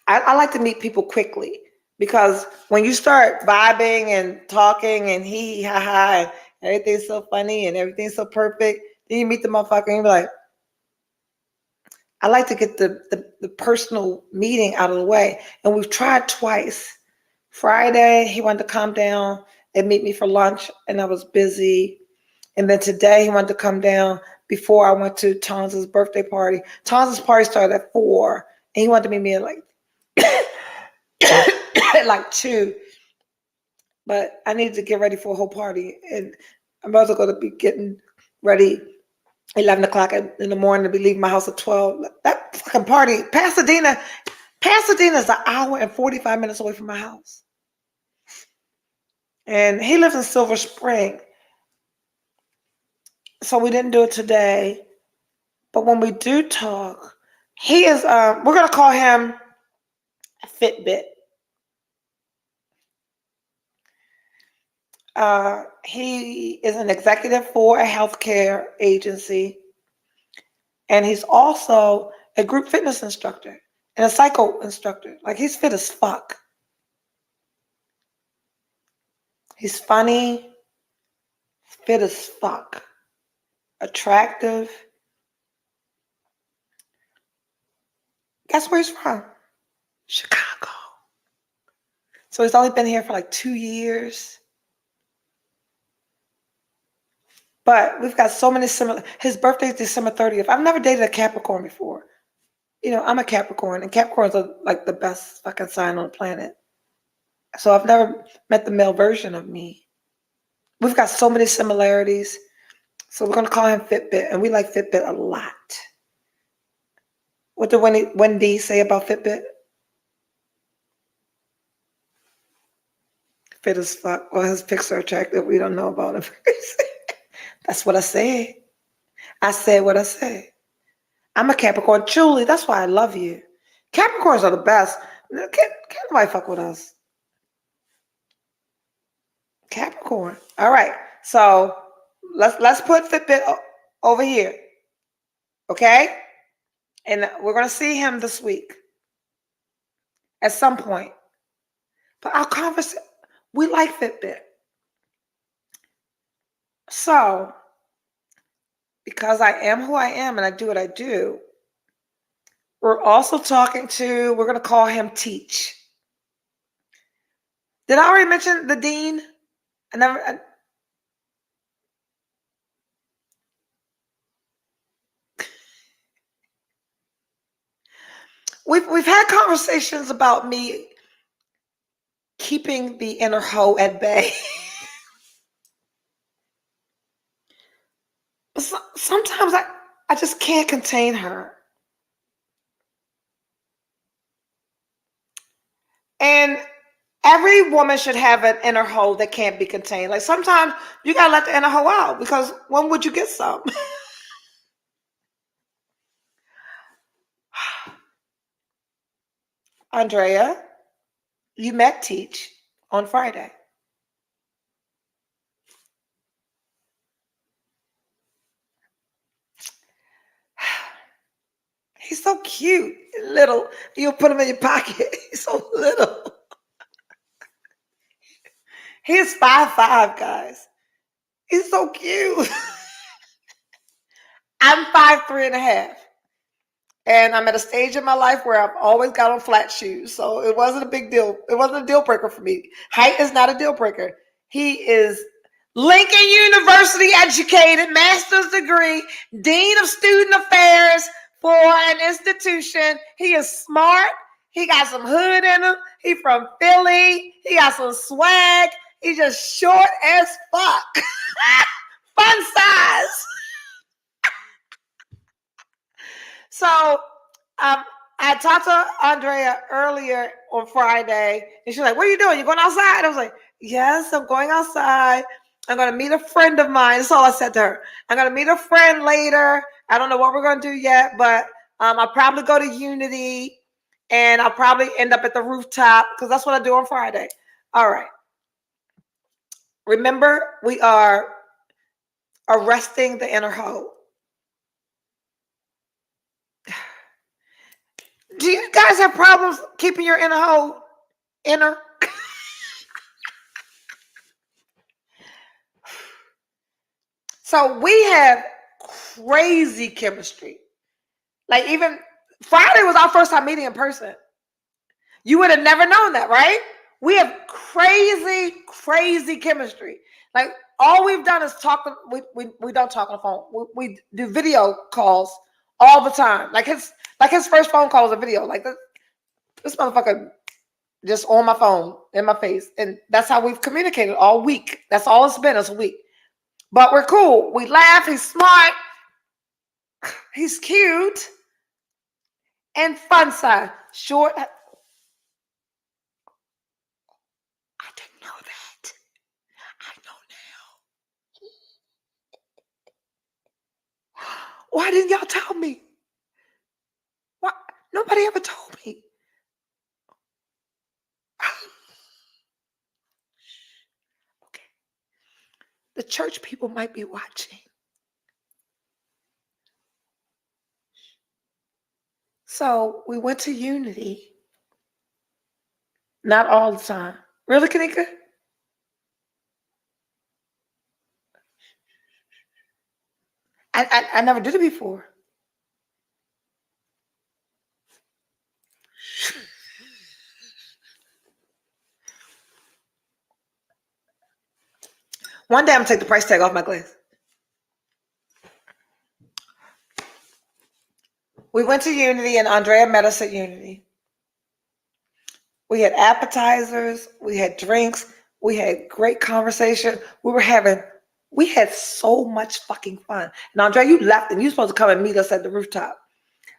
I like to meet people quickly because when you start vibing and talking and hee ha ha and everything's so funny and everything's so perfect, then you meet the motherfucker and you're like, I like to get the personal meeting out of the way. And we've tried twice. Friday, he wanted to come down and meet me for lunch and I was busy. And then today he wanted to come down, before I went to Tons's birthday party. Tons's party started at 4, and he wanted to meet me at like at like 2. But I needed to get ready for a whole party, and I'm about to go to be getting ready 11 o'clock in the morning to be leaving my house at 12. That fucking party, Pasadena is an hour and 45 minutes away from my house. And he lives in Silver Spring. So we didn't do it today. But when we do talk, he is, we're going to call him Fitbit. He is an executive for a healthcare agency. And he's also a group fitness instructor and a psycho instructor. Like, he's fit as fuck. He's funny, fit as fuck, attractive. Guess where he's from? Chicago. So he's only been here for like 2 years. But we've got so many similar. His birthday is December 30th. I've never dated a Capricorn before. You know, I'm a Capricorn, and Capricorns are like the best fucking sign on the planet. So I've never met the male version of me. We've got so many similarities. So we're going to call him Fitbit, and we like Fitbit a lot. What did Wendy say about Fitbit? Fit as fuck. Well, his pics are attractive. We don't know about him. That's what I said. I said what I said. I'm a Capricorn. Julie, that's why I love you. Capricorns are the best. Can't nobody fuck with us. Capricorn. All right. So let's put Fitbit over here. Okay? And we're going to see him this week at some point. But our conversation, we like Fitbit. So, because I am who I am and I do what I do, we're also talking to, we're going to call him Teach. Did I already mention the dean? We've had conversations about me keeping the inner hoe at bay. But sometimes I just can't contain her. And every woman should have an inner hoe that can't be contained. Like, sometimes you gotta let the inner hoe out, because when would you get some? Andrea, you met Teach on Friday. He's so cute, little. You'll put him in your pocket. He's so little. He's 5'5", guys. He's so cute. I'm 5'3.5". And I'm at a stage in my life where I've always got on flat shoes. So it wasn't a big deal. It wasn't a deal breaker for me. Height is not a deal breaker. He is Lincoln University educated, master's degree, dean of student affairs for an institution. He is smart. He got some hood in him. He from Philly. He got some swag. He's just short as fuck. Fun size. So I talked to Andrea earlier on Friday, and she's like, "What are you doing? You going outside?" I was like, "Yes, I'm going outside. I'm going to meet a friend of mine." That's all I said to her. "I'm going to meet a friend later. I don't know what we're going to do yet, but I'll probably go to Unity, and I'll probably end up at the rooftop, because that's what I do on Friday." All right. Remember, we are arresting the inner hoe. Do you guys have problems keeping your inner hoe inner? So we have crazy chemistry. Like, even Friday was our first time meeting in person. You would have never known that, right? We have crazy, crazy chemistry. Like, all we've done is talk. We don't talk on the phone. We do video calls all the time. Like his first phone call was a video. Like this motherfucker just on my phone in my face, and that's how we've communicated all week. That's all it's been. It's a week, but we're cool. We laugh. He's smart. He's cute and fun size. Short. I didn't know that. I know now. Why didn't y'all tell me? Why? Nobody ever told me. Okay. The church people might be watching. So we went to Unity. Not all the time. Really, Kanika? I never did it before. One day I'm gonna take the price tag off my glass. We went to Unity and Andrea met us at Unity. We had appetizers, we had drinks, we had great conversation. We had so much fucking fun. And Andrea, you left and you supposed to come and meet us at the rooftop.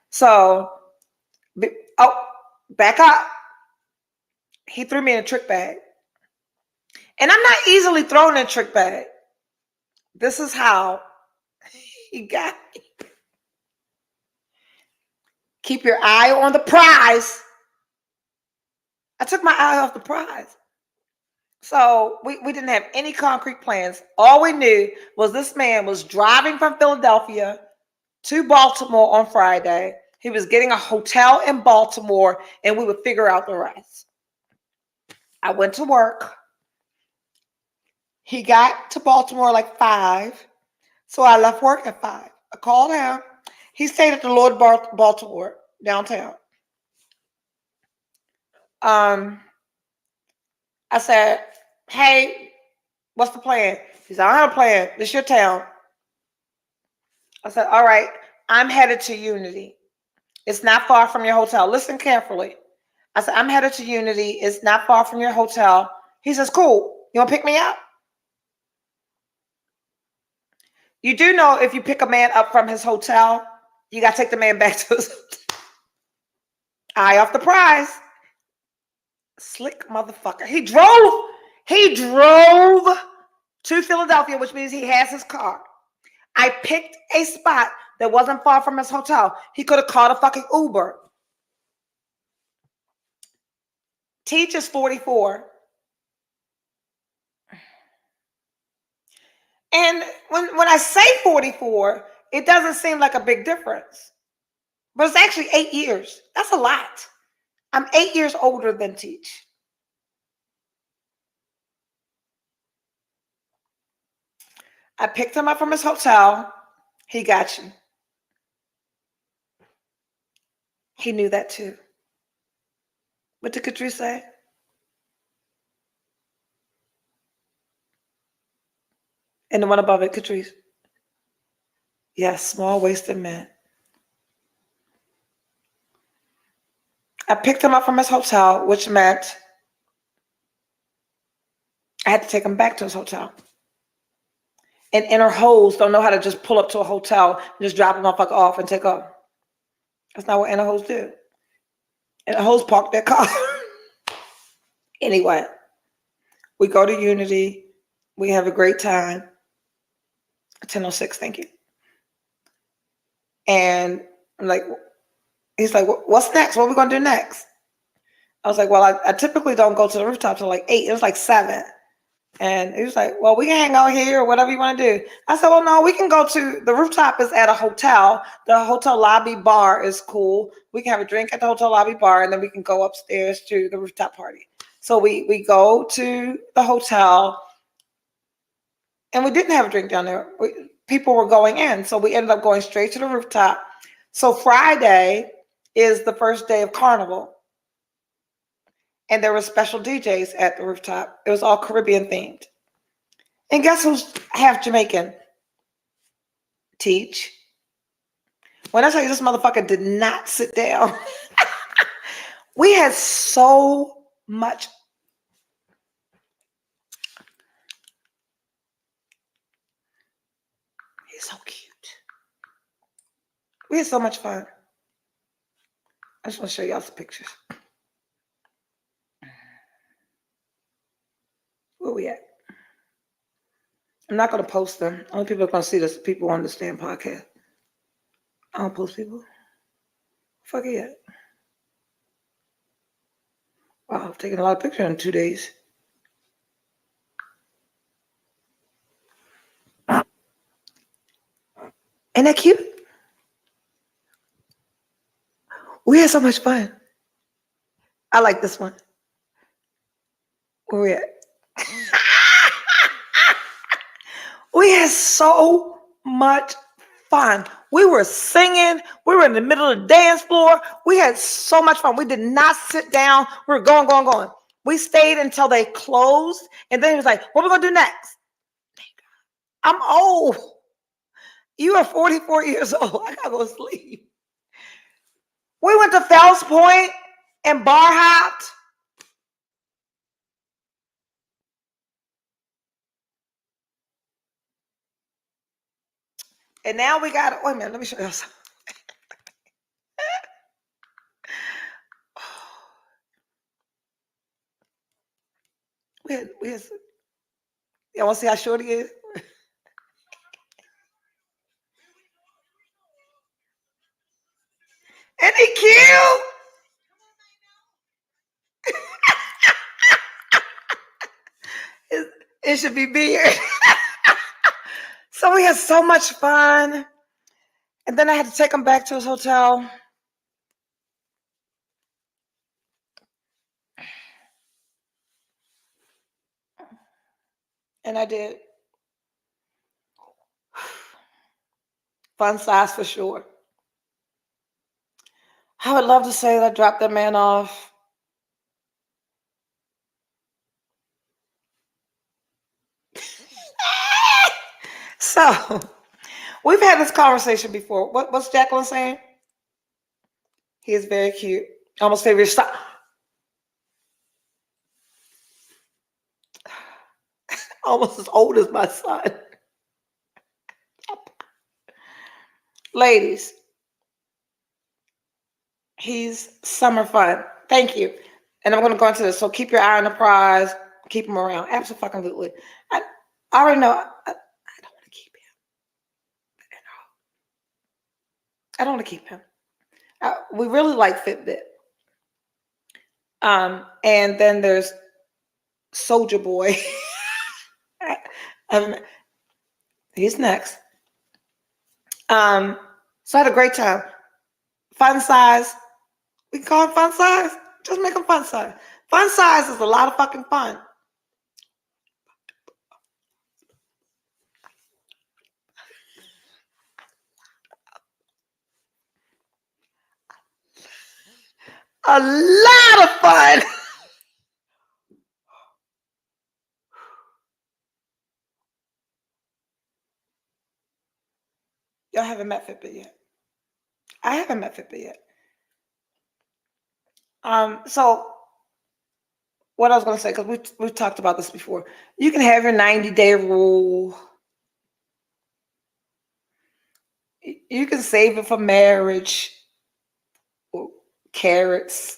So, back up. He threw me in a trick bag. And I'm not easily thrown in a trick bag. This is how he got me. Keep your eye on the prize. I took my eye off the prize. So we didn't have any concrete plans. All we knew was this man was driving from Philadelphia to Baltimore on Friday. He was getting a hotel in Baltimore, and we would figure out the rest. I went to work. He got to Baltimore like 5, so I left work at 5. I called him. He stayed at the Lord Baltimore downtown. I said, hey, what's the plan? He said, I don't have a plan. This is your town. I said, all right, I'm headed to Unity. It's not far from your hotel. Listen carefully. I said, I'm headed to Unity. It's not far from your hotel. He says, cool. You want to pick me up? You do know if you pick a man up from his hotel, you got to take the man back to his hotel. Eye off the prize. Slick motherfucker. He drove to Philadelphia, which means he has his car. I picked a spot that wasn't far from his hotel. He could have called a fucking Uber. Teach is 44. And when I say 44, it doesn't seem like a big difference. But it's actually 8 years. That's a lot. I'm 8 years older than Teach. I picked him up from his hotel. He got you. He knew that too. What did Catrice say? And the one above it, Catrice. Yes, small-waisted men. I picked him up from his hotel, which meant I had to take him back to his hotel. And inner hoes don't know how to just pull up to a hotel and just drop a motherfucker off and take off. That's not what inner hoes do. Inner hoes park their car. Anyway, we go to Unity. We have a great time. 10:06, thank you. And I'm like, he's like, what's next? What are we going to do next? I was like, well, I typically don't go to the rooftop till like 8. It was like 7. And he was like, well, we can hang out here or whatever you want to do. I said, well, no, we can go to the rooftop is at a hotel. The hotel lobby bar is cool. We can have a drink at the hotel lobby bar, and then we can go upstairs to the rooftop party. So we go to the hotel, and we didn't have a drink down there. People were going in. So we ended up going straight to the rooftop. So Friday is the first day of Carnival. And there were special DJs at the rooftop. It was all Caribbean themed. And guess who's half Jamaican? Teach. When I tell you this motherfucker did not sit down, we had so much. He's so cute. We had so much fun. I just want to show y'all some pictures. Where we at? I'm not going to post them. Only people are going to see this. People who understand podcast. I don't post people. Fuck it yet. Wow, I've taken a lot of pictures in 2 days. Ain't that cute? We had so much fun. I like this one. Where we at? We had so much fun. We were singing. We were in the middle of the dance floor. We had so much fun. We did not sit down. We were going. We stayed until they closed. And then he was like, what are we going to do next? I'm old. You are 44 years old. I got to go to sleep. We went to Fells Point and bar hopped. And now we got, wait a minute, let me show you something. We had, y'all want to see how short he is? Isn't he cute? It should be beard. So we had so much fun. And then I had to take him back to his hotel. And I did. Fun size for sure. I would love to say that I dropped that man off. So we've had this conversation before. What's Jacqueline saying? He is very cute. Almost favorite style. Almost as old as my son. Ladies, he's summer fun. Thank you. And I'm going to go into this. So keep your eye on the prize. Keep him around. Absolutely. I already know. I don't want to keep him. I don't want to keep him. We really like Fitbit. And then there's Soldier Boy. He's next. So I had a great time. Fun size. We can call him fun size. Just make him fun size. Fun size is a lot of fucking fun. A lot of fun. Y'all haven't met Fitbit yet. I haven't met Fitbit yet. So what I was going to say, because we've talked about this before, you can have your 90-day rule. You can save it for marriage. Carrots.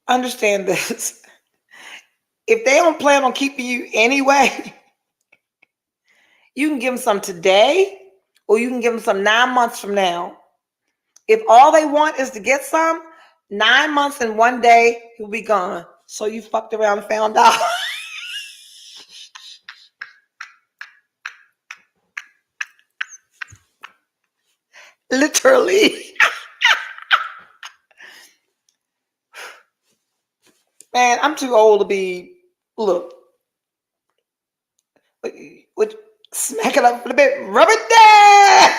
Understand this. If they don't plan on keeping you anyway, you can give them some today, or you can give them some 9 months from now. If all they want is to get some, 9 months and 1 day, he'll be gone. So you fucked around and found out. Literally. Man, I'm too old to be, look, smack it up a bit, rub it down.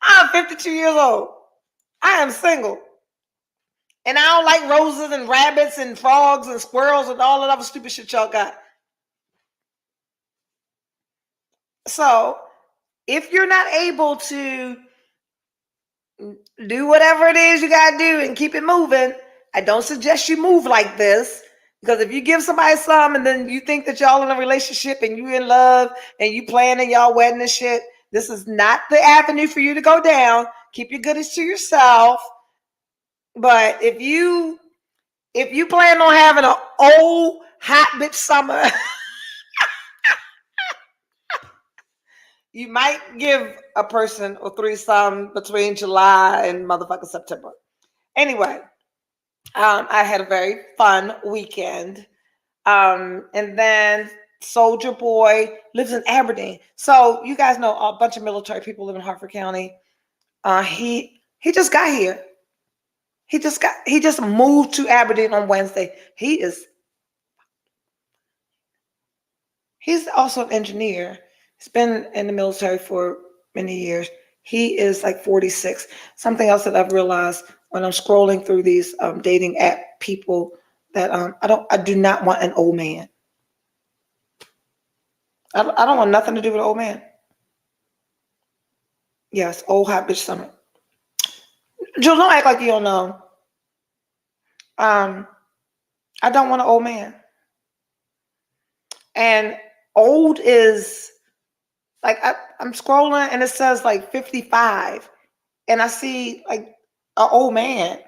I'm 52 years old. I am single. And I don't like roses and rabbits and frogs and squirrels and all that other stupid shit y'all got. So if you're not able to do whatever it is you got to do and keep it moving, I don't suggest you move like this. Because if you give somebody some and then you think that y'all in a relationship and you in love and you planning y'all wedding and shit, this is not the avenue for you to go down. Keep your goodies to yourself. But if you plan on having an old hot bitch summer, you might give a person a threesome between July and motherfucking September. Anyway, I had a very fun weekend. And then Soldier Boy lives in Aberdeen. So you guys know a bunch of military people live in Hartford County. He just got here. He just moved to Aberdeen on Wednesday. He's also an engineer. He's been in the military for many years. He is like 46. Something else that I've realized when I'm scrolling through these dating app people that I do not want an old man. I don't want nothing to do with an old man. Yes, old hot bitch summer. Jules, don't act like you don't know. I don't want an old man. And old is like I'm scrolling and it says like 55, and I see like an old man.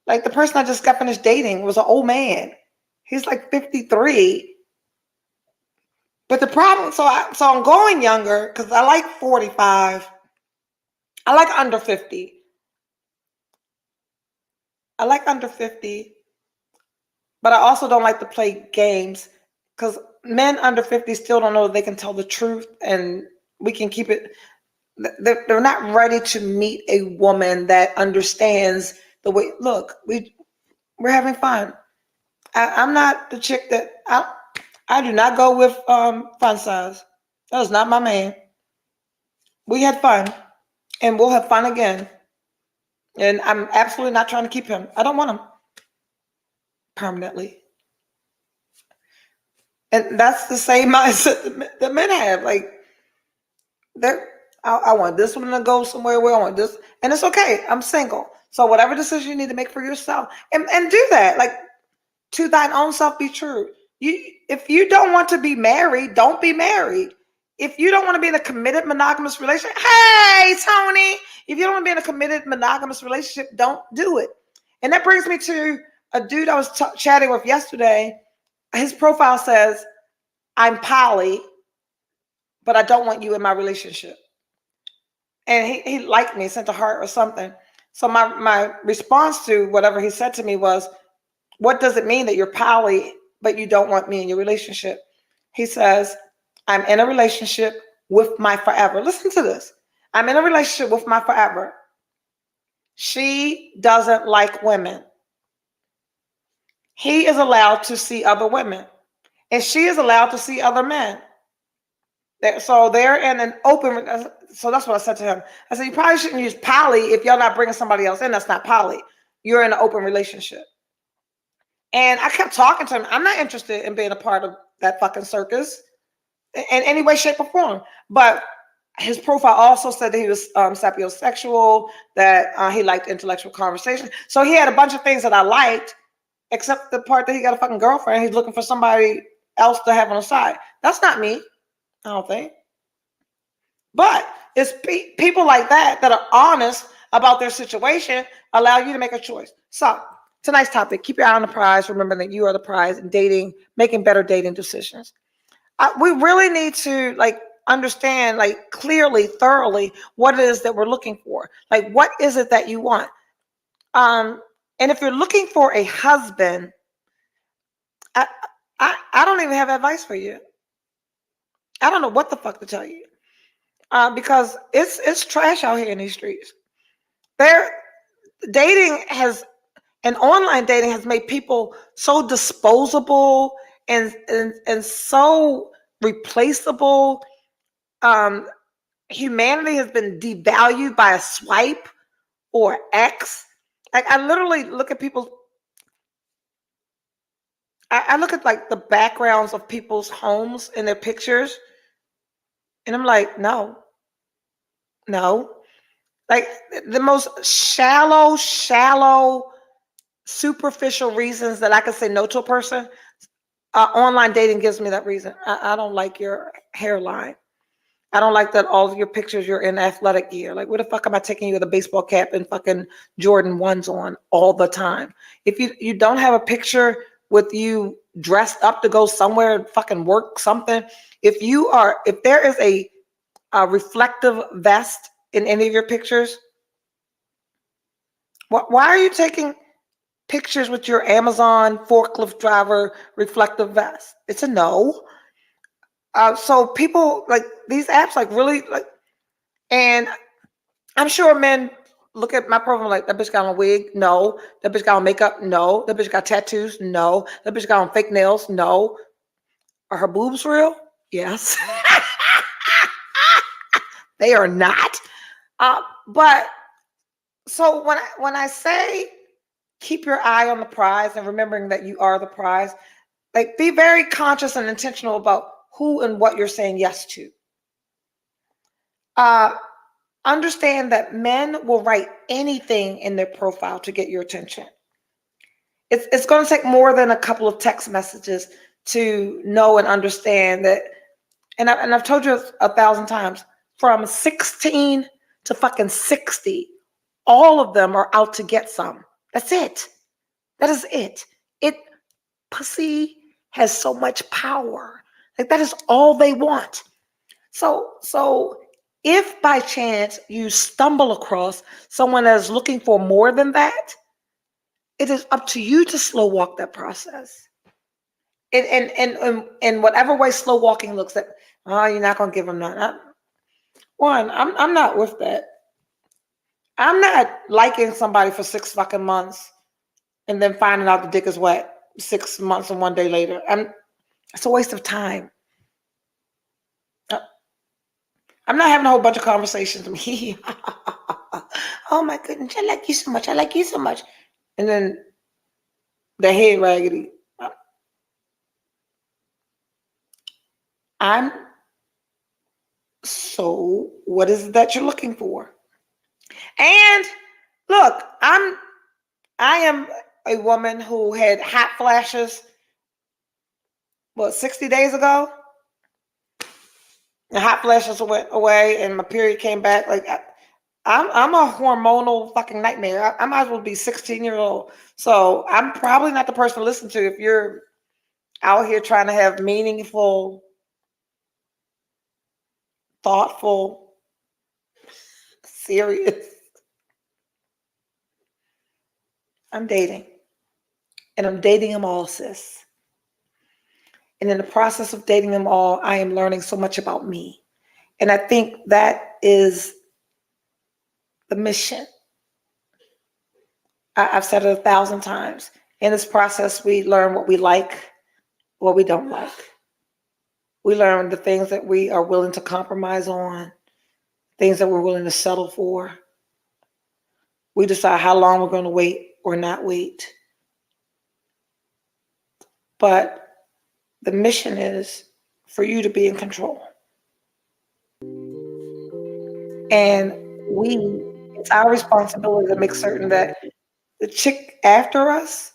Like the person I just got finished dating was an old man. He's like 53. But the problem, so I'm going younger because I like 45. I like under 50. I like under 50, but I also don't like to play games because men under 50 still don't know if they can tell the truth and we can keep it. They're not ready to meet a woman that understands the way. Look, we're having fun. I'm not the chick that I do not go with fun size. That was not my man. We had fun, and we'll have fun again. And I'm absolutely not trying to keep him. I don't want him permanently. And that's the same mindset that men have. Like, I want this one to go somewhere where I want this, and it's okay. I'm single, so whatever decision you need to make for yourself, and do that. Like, to thine own self be true. If you don't want to be married, don't be married. If you don't want to be in a committed monogamous relationship, hey Tony, if you don't want to be in a committed monogamous relationship, don't do it. And that brings me to a dude I was chatting with yesterday. His profile says, I'm poly, but I don't want you in my relationship. And he liked me, sent a heart or something. So my response to whatever he said to me was, what does it mean that you're poly, but you don't want me in your relationship? He says, I'm in a relationship with my forever. Listen to this. I'm in a relationship with my forever. She doesn't like women. He is allowed to see other women, and she is allowed to see other men. So they're in an open. So that's what I said to him. I said, you probably shouldn't use poly if you're not bringing somebody else in. That's not poly. You're in an open relationship. And I kept talking to him. I'm not interested in being a part of that fucking circus in any way, shape, or form. But his profile also said that he was sapiosexual, that he liked intellectual conversation. So he had a bunch of things that I liked, except the part that he got a fucking girlfriend. He's looking for somebody else to have on the side. That's not me, I don't think. But it's people like that are honest about their situation, allow you to make a choice. So tonight's topic, keep your eye on the prize. Remember that you are the prize in dating, making better dating decisions. We really need to understand clearly, thoroughly what it is that we're looking for. Like, what is it that you want? And if you're looking for a husband, I don't even have advice for you. I don't know what the fuck to tell you, because it's trash out here in these streets. Online dating has made people so disposable and so replaceable. Humanity has been devalued by a swipe or X. Like, I literally look at people's I look at like the backgrounds of people's homes and their pictures, and I'm like, no, no. Like the most shallow, superficial reasons that I could say no to a person, online dating gives me that reason. I don't like your hairline. I don't like that all of your pictures you're in athletic gear. Like, where the fuck am I taking you with a baseball cap and fucking Jordan 1s on all the time? If you don't have a picture with you dressed up to go somewhere and fucking work something, if there is a reflective vest in any of your pictures, why are you taking pictures with your Amazon forklift driver reflective vest? It's a no. So people like these apps, like really like, and I'm sure men look at my profile like, that bitch got on a wig. No. That bitch got on makeup. No. That bitch got tattoos. No. That bitch got on fake nails. No. Are her boobs real? Yes. They are not. But so when I say keep your eye on the prize and remembering that you are the prize, like be very conscious and intentional about who and what you're saying yes to. Understand that men will write anything in their profile to get your attention. It's going to take more than a couple of text messages to know and understand that. And I've told you 1,000 times, from 16 to fucking 60, all of them are out to get some. That's it. That is it. Pussy has so much power. Like, that is all they want. So if by chance you stumble across someone that is looking for more than that, it is up to you to slow walk that process. In whatever way slow walking looks at, oh, you're not gonna give them none. I'm not with that. I'm not liking somebody for 6 fucking months and then finding out the dick is wet 6 months and 1 day later. It's a waste of time. I'm not having a whole bunch of conversations with me. Oh my goodness, I like you so much. I like you so much. And then the head raggedy. So what is it that you're looking for? And look, I am a woman who had hot flashes, 60 days ago? The hot flashes went away and my period came back. Like, I'm a hormonal fucking nightmare. I might as well be 16 years old. So I'm probably not the person to listen to if you're out here trying to have meaningful, thoughtful, serious. I'm dating. And I'm dating them all, sis. And in the process of dating them all, I am learning so much about me. And I think that is the mission. I've said it 1,000 times. In this process, we learn what we like, what we don't like. We learn the things that we are willing to compromise on, things that we're willing to settle for. We decide how long we're going to wait or not wait. But the mission is for you to be in control. And it's our responsibility to make certain that the chick after us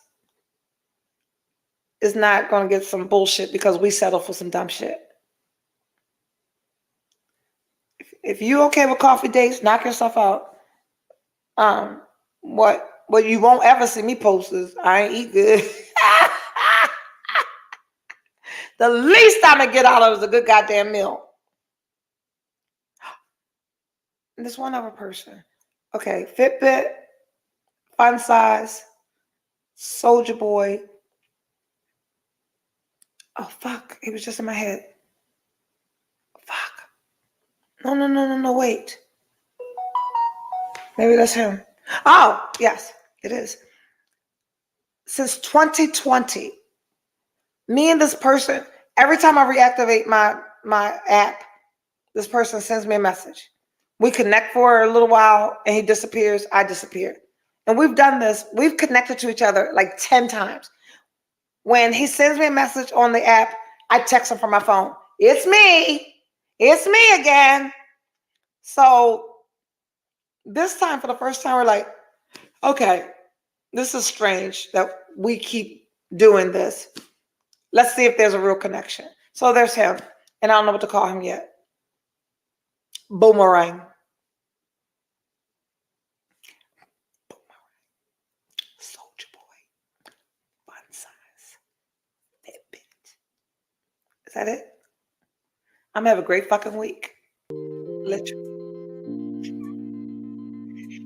is not going to get some bullshit because we settle for some dumb shit. If you okay with coffee dates, knock yourself out. What you won't ever see me post is I ain't eat good. The least I'm gonna get out of is a good goddamn meal. And there's one other person. Okay, Fitbit, Fun Size, Soldier Boy. Oh fuck, it was just in my head. Fuck. No, wait. Maybe that's him. Oh, yes, it is. Since 2020, me and this person, every time I reactivate my app, this person sends me a message. We connect for a little while and he disappears, I disappear. And we've done this, we've connected to each other like 10 times. When he sends me a message on the app, I text him from my phone. It's me. It's me again. So this time, for the first time, we're like, okay, this is strange that we keep doing this. Let's see if there's a real connection. So there's him, and I don't know what to call him yet. Boomerang. Soldier boy. Fun size. Fitbit. Is that it? I'm gonna have a great fucking week. Literally.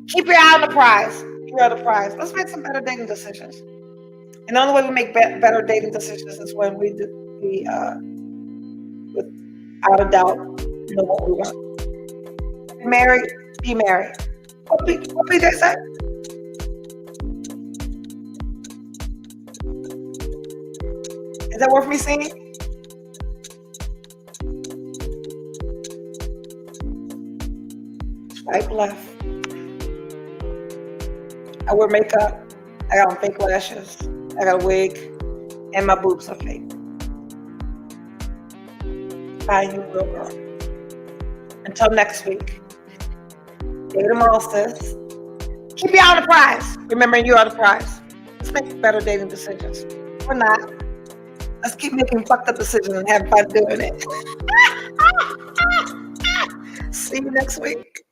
Keep your eye on the prize. Keep your eye on the prize. Let's make some better dating decisions. And the only way we make better dating decisions is when we without a doubt, know what we want. Be married, be married. What PJ say? Is that worth me singing? Swipe left. I wear makeup. I got on fake lashes. I got a wig. And my boobs are fake. Find you, real girl. Until next week. Date them all, sis. Keep your eye on the prize. Remembering you are the prize. Let's make better dating decisions. Or not. Let's keep making fucked up decisions and have fun doing it. See you next week.